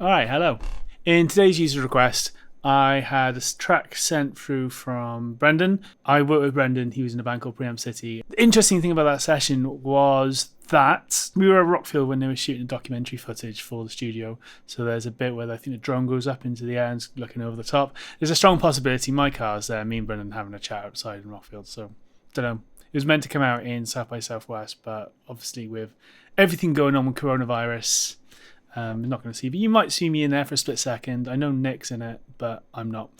Alright, hello. In today's user request, I had a track sent through from Brendan. I worked with Brendan, he was in a band called Preamp City. The interesting thing about that session was that we were at Rockfield when they were shooting documentary footage for the studio. So there's a bit where I think the drone goes up into the air and looking over the top. There's a strong possibility my car's there, me and Brendan having a chat outside in Rockfield. So, don't know. It was meant to come out in South by Southwest, but obviously with everything going on with coronavirus, I'm not going to see, but you might see me in there for a split second. I know Nick's in it, but I'm not.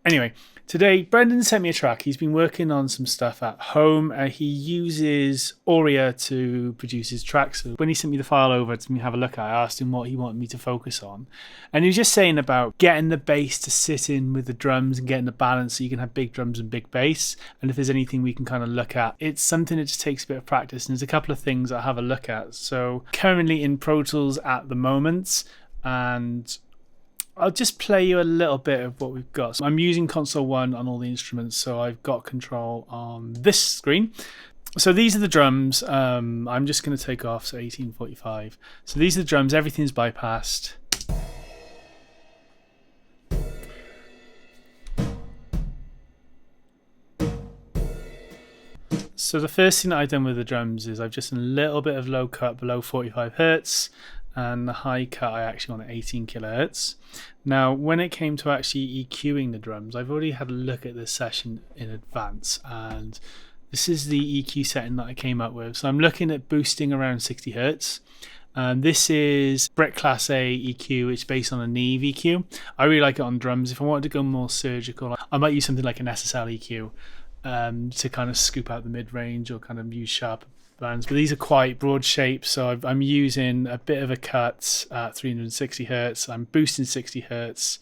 Anyway, today Brendan sent me a track. He's been working on some stuff at home. He uses Aurea to produce his tracks. So when he sent me the file over to me have a look at, I asked him what he wanted me to focus on. And he was just saying about getting the bass to sit in with the drums and getting the balance so you can have big drums and big bass. And if there's anything we can kind of look at, it's something that just takes a bit of practice. And there's a couple of things I have a look at. So currently in Pro Tools at the moment, and I'll just play you a little bit of what we've got. So I'm using Console One on all the instruments, so I've got control on this screen. So these are the drums. I'm just going to take off, so 1845. So these are the drums, everything's bypassed. So the first thing that I've done with the drums is I've just done a little bit of low cut below 45 Hertz. And the high cut I actually want at 18 kilohertz. Now, when it came to actually EQing the drums, I've already had a look at this session in advance, and this is the EQ setting that I came up with. So I'm looking at boosting around 60 hertz. This is Brit Class A EQ. It's based on a Neve EQ. I really like it on drums. If I wanted to go more surgical, I might use something like an SSL EQ to kind of scoop out the mid-range or kind of use sharp bands, but these are quite broad shapes, so I'm using a bit of a cut at 360 hertz. I'm boosting 60 hertz,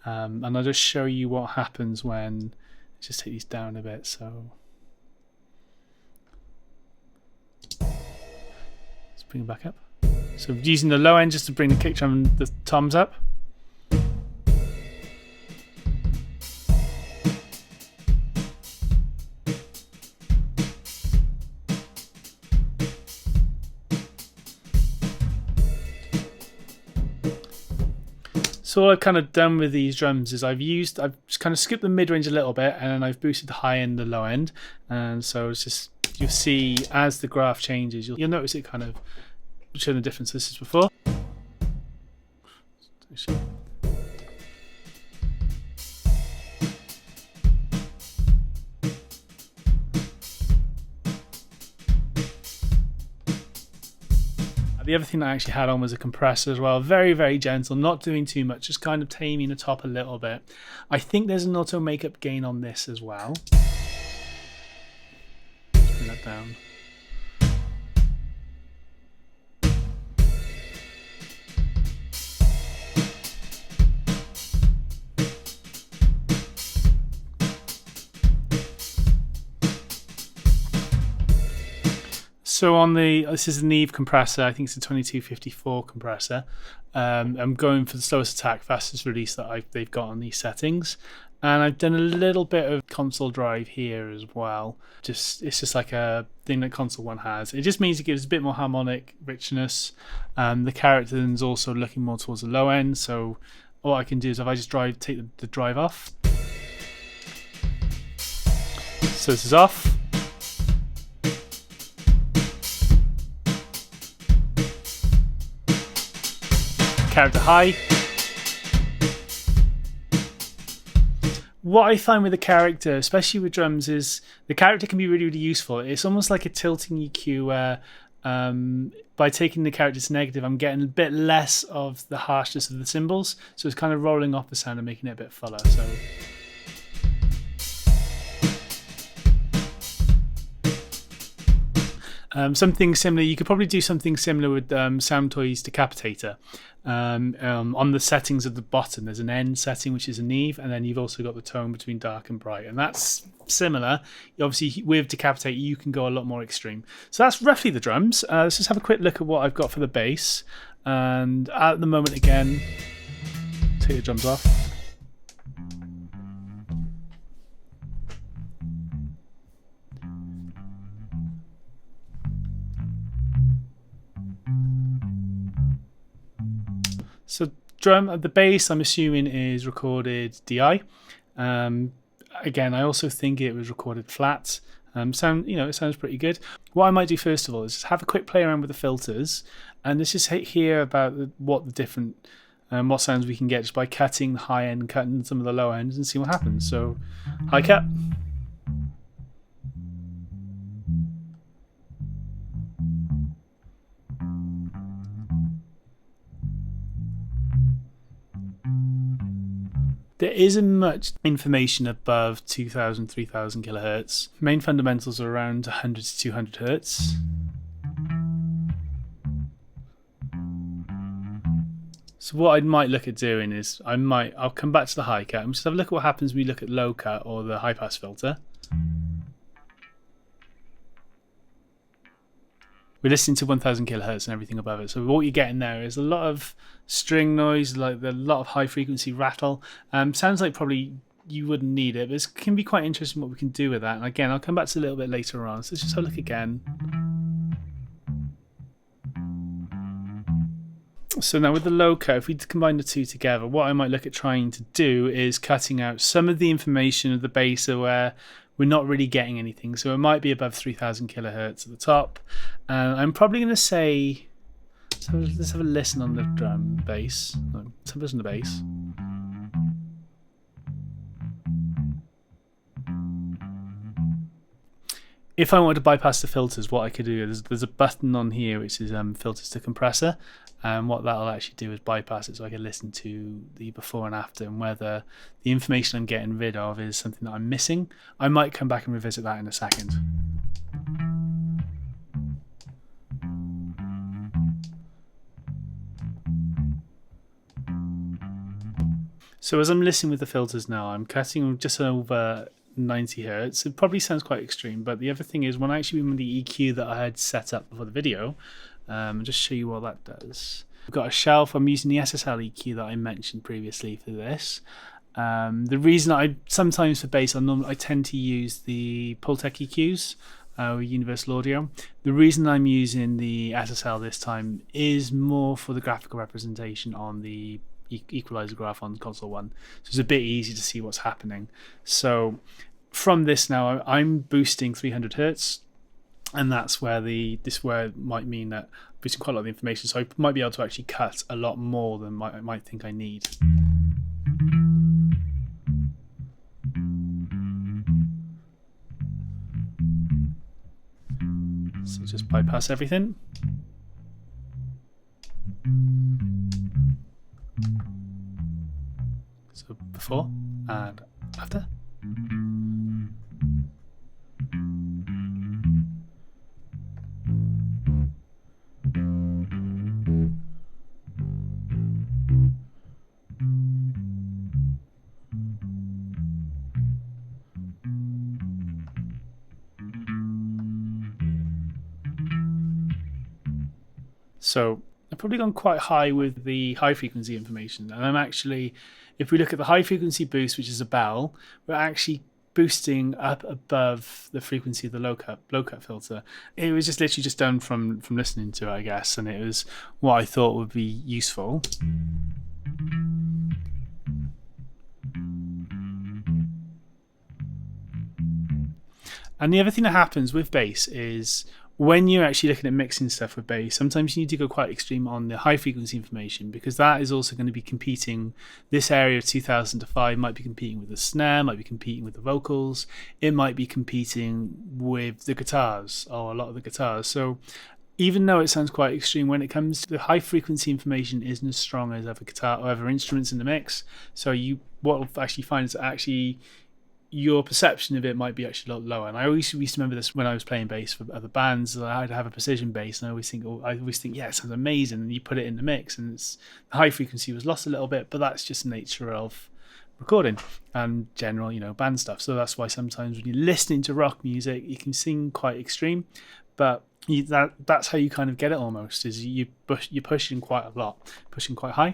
and I'll just show you what happens when just take these down a bit. So let's bring it back up. So using the low end just to bring the kick drum and the toms up. So what I've kind of done with these drums is I've just kind of skipped the mid-range a little bit, and then I've boosted the high end and the low end. And so it's just, you'll see as the graph changes, you'll notice it kind of showing the difference this is before. The other thing I actually had on was a compressor as well. Very, very gentle, not doing too much, just kind of taming the top a little bit. I think there's an auto makeup gain on this as well. Let's bring that down. So on this is the Neve compressor. I think it's a 2254 compressor. I'm going for the slowest attack, fastest release that they've got on these settings. And I've done a little bit of console drive here as well. It's just like a thing that Console One has. It just means it gives a bit more harmonic richness. The character is also looking more towards the low end. So all I can do is if I just take the drive off. So this is off. Character high. What I find with the character, especially with drums, is the character can be really, really useful. It's almost like a tilting EQ where by taking the character to negative, I'm getting a bit less of the harshness of the cymbals. So it's kind of rolling off the sound and making it a bit fuller. So something similar, you could probably do something similar with Soundtoys Decapitator. On the settings at the bottom, there's an end setting, which is a Neve, and then you've also got the tone between dark and bright, and that's similar. Obviously, with Decapitate, you can go a lot more extreme. So that's roughly the drums. Let's just have a quick look at what I've got for the bass. And at the moment, again, take the drums off. So drum, the bass, I'm assuming is recorded DI. Again, I also think it was recorded flat. It sounds pretty good. What I might do first of all is just have a quick play around with the filters, and let's just hear about what the different what sounds we can get just by cutting the high end, cutting some of the low ends, and see what happens. So, high cut. There isn't much information above 2000, 3000 kilohertz. Main fundamentals are around 100 to 200 hertz. So what I might look at doing is I'll come back to the high cut and just have a look at what happens when we look at low cut or the high pass filter. We're listening to 1000 kilohertz and everything above it. So what you're getting there is a lot of string noise, like a lot of high frequency rattle. Sounds like probably you wouldn't need it, but it can be quite interesting what we can do with that. And again, I'll come back to a little bit later on. So let's just have a look again. So now with the low cut, if we combine the two together, what I might look at trying to do is cutting out some of the information of the bass where we're not really getting anything. So it might be above 3000 kilohertz at the top. I'm probably going to say, let's have a listen on the drum bass. Let's have a listen to the bass. If I wanted to bypass the filters, what I could do is there's a button on here which is filters to compressor, and what that'll actually do is bypass it, so I can listen to the before and after and whether the information I'm getting rid of is something that I'm missing. I might come back and revisit that in a second. So as I'm listening with the filters now, I'm cutting just over 90 hertz. It probably sounds quite extreme, but the other thing is when I actually remove the EQ that I had set up before the video, I'll just show you what that does. I've got a shelf. I'm using the SSL EQ that I mentioned previously for this. The reason I sometimes for bass I tend to use the Pultec EQs with Universal Audio. The reason I'm using the SSL this time is more for the graphical representation on the equalizer graph on Console One, so it's a bit easy to see what's happening. So from this now, I'm boosting 300 hertz, and that's where this might mean that I'm boosting quite a lot of the information. So I might be able to actually cut a lot more than I might think I need. So just bypass everything. So before and after. So I've probably gone quite high with the high frequency information, and I'm actually, if we look at the high frequency boost, which is a bell, we're actually boosting up above the frequency of the low cut filter. It was just literally just done from listening to it, I guess, and it was what I thought would be useful. And the other thing that happens with bass is when you're actually looking at mixing stuff with bass, sometimes you need to go quite extreme on the high frequency information, because that is also going to be competing. This area of 2000 to 5 might be competing with the snare, might be competing with the vocals, it might be competing with the guitars, or a lot of the guitars. So even though it sounds quite extreme, when it comes to the high frequency information isn't as strong as other guitar or other instruments in the mix. So what you'll actually find is that actually your perception of it might be actually a lot lower. And I always used to remember this when I was playing bass for other bands. I'd have a precision bass, and I always think, yeah, it sounds amazing. And you put it in the mix, and the high frequency was lost a little bit, but that's just the nature of recording and general, band stuff. So that's why sometimes when you're listening to rock music, you can sing quite extreme, but that's how you kind of get it almost, is you're pushing quite a lot, pushing quite high.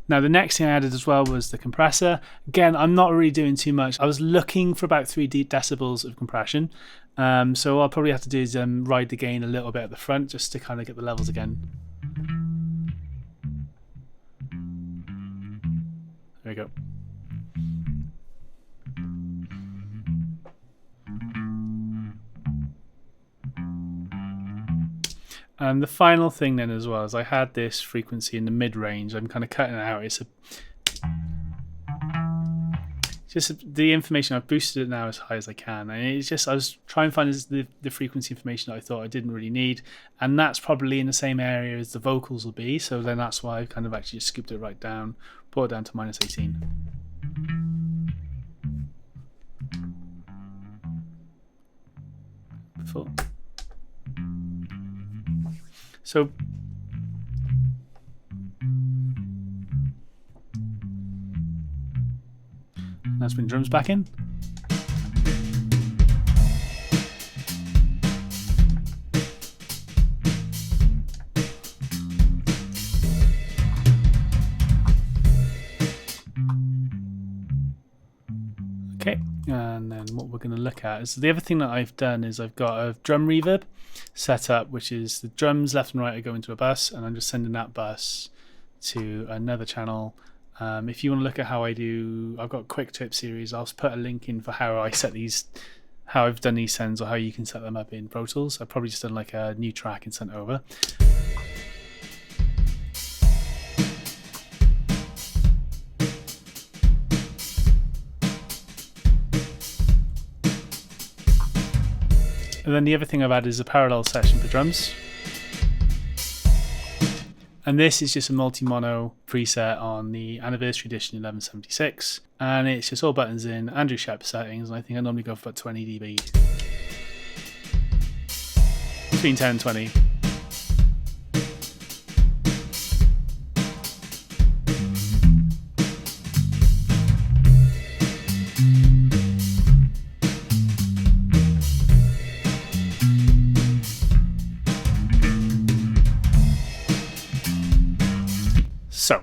Now the next thing I added as well was the compressor. Again, I'm not really doing too much. I was looking for about 3 decibels of compression, so I'll probably have to do is ride the gain a little bit at the front just to kind of get the levels again. There we go. And the final thing then as well is I had this frequency in the mid-range. I'm kind of cutting it out. It's just the information. I've boosted it now as high as I can, and it's just I was trying to find the frequency information that I thought I didn't really need, and that's probably in the same area as the vocals will be. So then that's why I kind of actually just scooped it right down, brought it down to -18. Before. So let's bring drums back in. Okay, and then what we're going to look at is the other thing that I've done is I've got a drum reverb set up, which is the drums left and right are going to a bus, and I'm just sending that bus to another channel. If you want to look at how I do, I've got a quick tip series. I'll put a link in for how I set these, how I've done these sends, or how you can set them up in Pro Tools. I've probably just done like a new track and sent over. And then the other thing I've added is a parallel section for drums. And this is just a multi-mono preset on the Anniversary Edition 1176. And it's just all buttons in, Andrew Shep settings, and I think I normally go for about 20 dB. Between 10 and 20. So,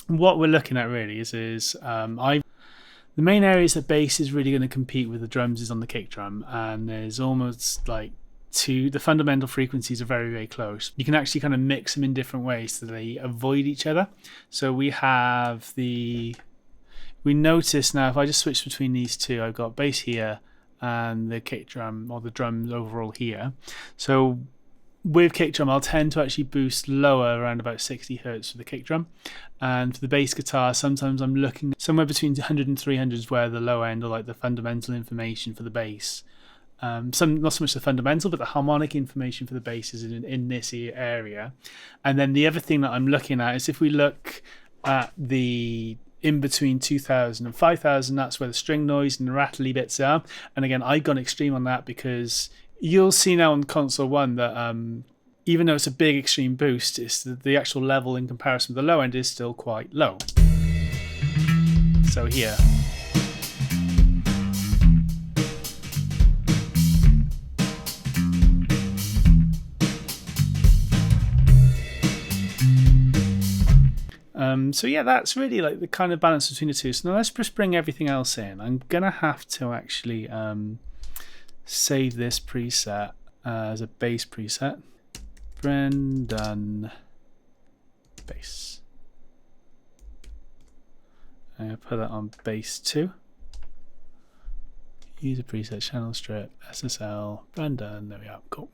what we're looking at really is the main areas that bass is really going to compete with the drums is on the kick drum, and there's almost like the fundamental frequencies are very, very close. You can actually kind of mix them in different ways so they avoid each other. So we notice now if I just switch between these two, I've got bass here and the kick drum, or the drums overall here. So with kick drum, I'll tend to actually boost lower around about 60 hertz for the kick drum, and for the bass guitar sometimes I'm looking somewhere between 100 and 300 is where the low end, or like the fundamental information for the bass. Not so much the fundamental, but the harmonic information for the bass is in this area. And then the other thing that I'm looking at is if we look at the in between 2000 and 5000, that's where the string noise and the rattly bits are. And again, I've gone extreme on that because you'll see now on Console One that even though it's a big extreme boost, it's the actual level in comparison with the low end is still quite low. So here. So yeah, that's really like the kind of balance between the two. So now let's just bring everything else in. I'm gonna have to actually save this preset as a bass preset. Brendan bass. I'm gonna put that on bass 2. User preset, channel strip, SSL, Brendan. There we are. Cool.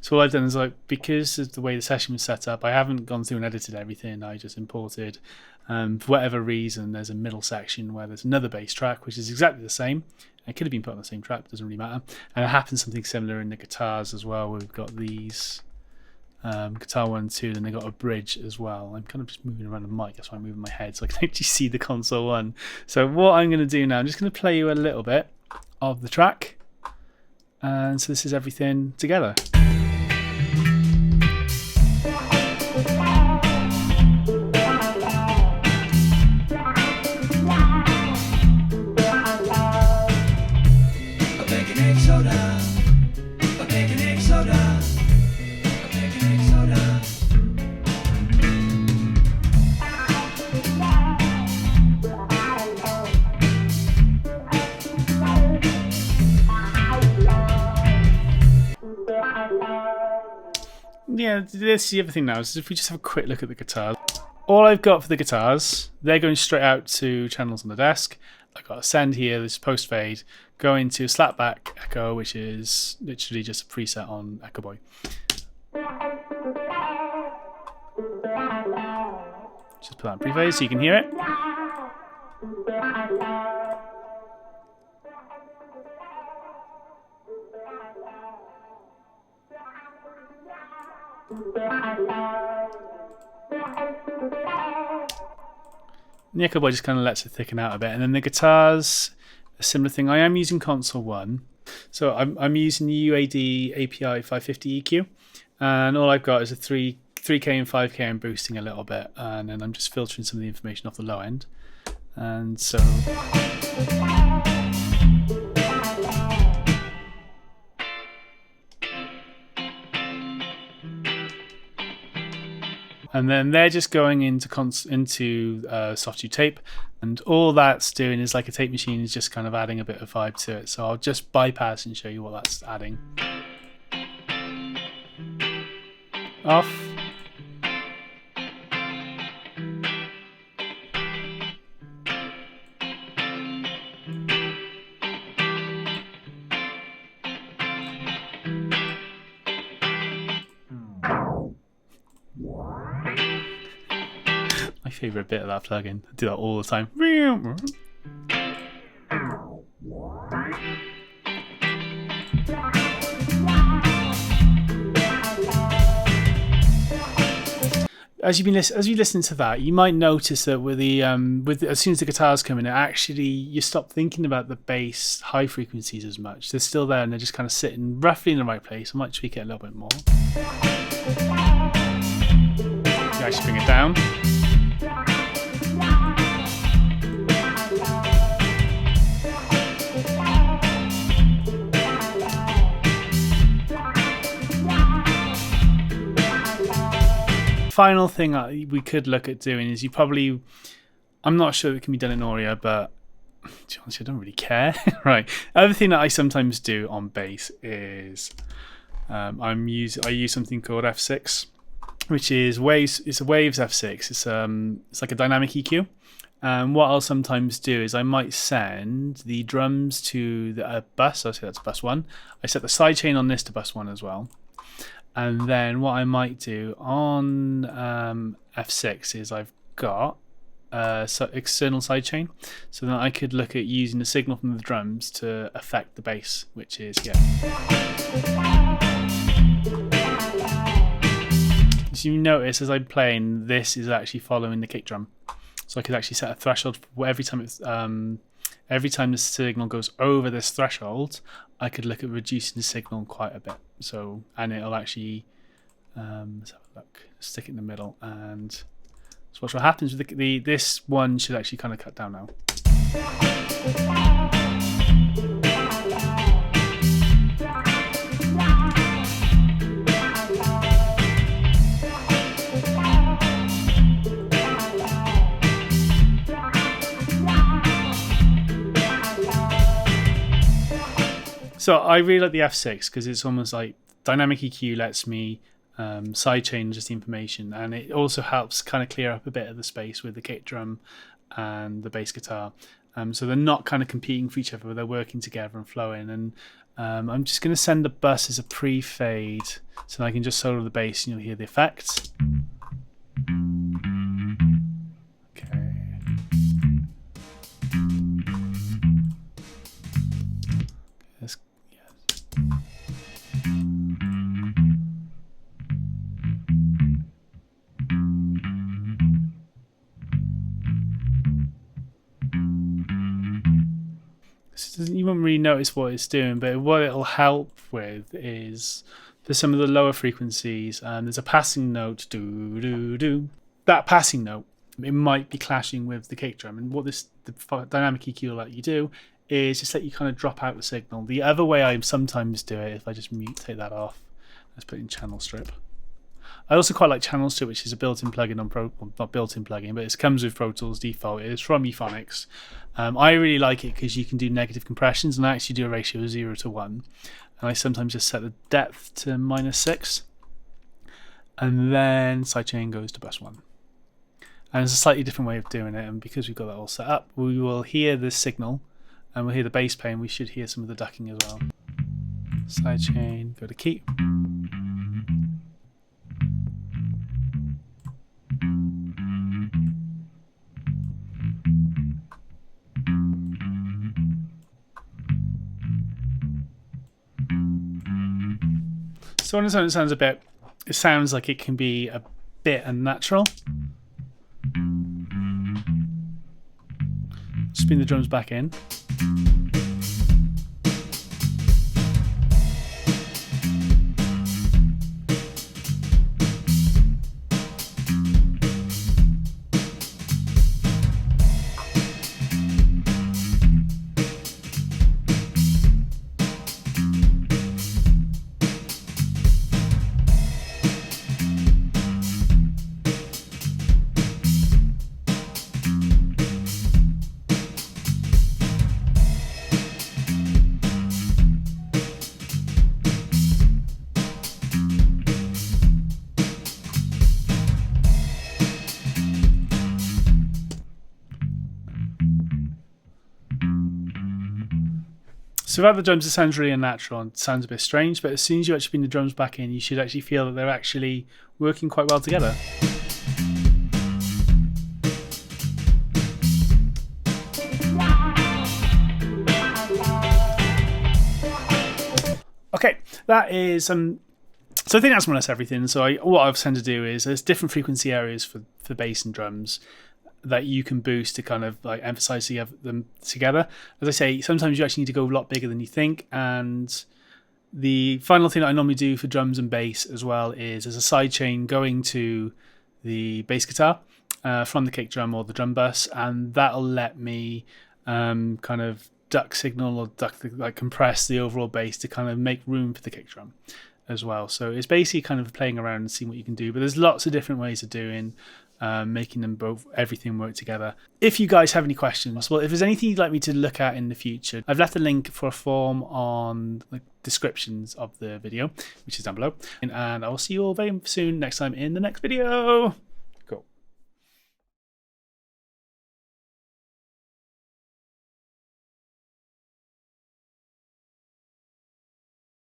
So all I've done is, like, because of the way the session was set up, I haven't gone through and edited everything. I just imported. For whatever reason, there's a middle section where there's another bass track, which is exactly the same. It could have been put on the same track, doesn't really matter. And it happens something similar in the guitars as well. We've got these guitar 1, 2, then they got a bridge as well. I'm kind of just moving around the mic, that's why I'm moving my head so I can actually see the Console One. So what I'm going to do now, I'm just going to play you a little bit of the track. And so this is everything together. Yeah, this is the other thing now, is if we just have a quick look at the guitar. all I've got for the guitars, they're going straight out to channels on the desk. I've got a send here, this post fade, go into slapback echo, which is literally just a preset on Echo Boy. Just put that in pre-phase so you can hear it. And the Echo Boy just kind of lets it thicken out a bit. And then the guitars, a similar thing. I am using Console One. So I'm using the UAD API 550 EQ. And all I've got is a 3K and 5K. I'm boosting a little bit. And then I'm just filtering some of the information off the low end. And so... And then they're just going into Softube tape, and all that's doing is like a tape machine is just kind of adding a bit of vibe to it. So I'll just bypass and show you what that's adding. Off. My favourite bit of that plugin. I do that all the time. As you listen to that, you might notice that with as soon as the guitars come in, actually you stop thinking about the bass high frequencies as much. They're still there and they're just kind of sitting roughly in the right place. I might tweak it a little bit more. You actually bring it down. Final thing we could look at doing is I'm not sure it can be done in Audio, but honestly, I don't really care. Right. Other thing that I sometimes do on bass is I use something called F6, which is waves. It's a waves F6. It's like a dynamic EQ. And what I'll sometimes do is I might send the drums to a bus. I'll say that's bus 1. I set the sidechain on this to bus 1 as well. And then what I might do on F6 is I've got external sidechain, so then I could look at using the signal from the drums to affect the bass, which is As you notice, as I'm playing, this is actually following the kick drum, so I could actually set a threshold for every time the signal goes over this threshold. I could look at reducing the signal quite a bit. So, and it'll actually let's have a look. Stick it in the middle, and so watch what happens with this one. Should actually kind of cut down now. So I really like the F6 because it's almost like dynamic EQ lets me sidechain just the information, and it also helps kind of clear up a bit of the space with the kick drum and the bass guitar. So they're not kind of competing for each other, but they're working together and flowing. And I'm just going to send the bus as a pre-fade so I can just solo the bass and you'll hear the effects. You won't really notice what it's doing, but what it'll help with is for some of the lower frequencies, there's a passing note, do. That passing note, it might be clashing with the kick drum, and what the dynamic EQ will let you do is just let you kind of drop out the signal. The other way I sometimes do it, if I just take that off, let's put in channel strip. I also quite like Channel Strip, which is a built-in plugin on not built-in plugin, but it comes with Pro Tools default. It is from Euphonics. I really like it because you can do negative compressions, and I actually do a ratio of 0 to 1. And I sometimes just set the depth to -6, and then sidechain goes to bus 1. And there's a slightly different way of doing it, and because we've got that all set up, we will hear the signal and we'll hear the bass play, and we should hear some of the ducking as well. Sidechain, go to key. So on its own, it sounds like it can be a bit unnatural. Spin the drums back in. So without the drums, it sounds really unnatural and sounds a bit strange, but as soon as you actually bring the drums back in, you should actually feel that they're actually working quite well together. Okay, that is so I think that's more or less everything. So what I've tend to do is there's different frequency areas for bass and drums that you can boost to kind of like emphasize them together. As I say, sometimes you actually need to go a lot bigger than you think. And the final thing that I normally do for drums and bass as well is there's a sidechain going to the bass guitar from the kick drum or the drum bus, and that'll let me kind of duck signal or compress the overall bass to kind of make room for the kick drum as well. So it's basically kind of playing around and seeing what you can do, but there's lots of different ways of doing making them both, everything work together. If you guys have any questions, well, if there's anything you'd like me to look at in the future, I've left a link for a form on the descriptions of the video, which is down below. And I will see you all very soon next time in the next video.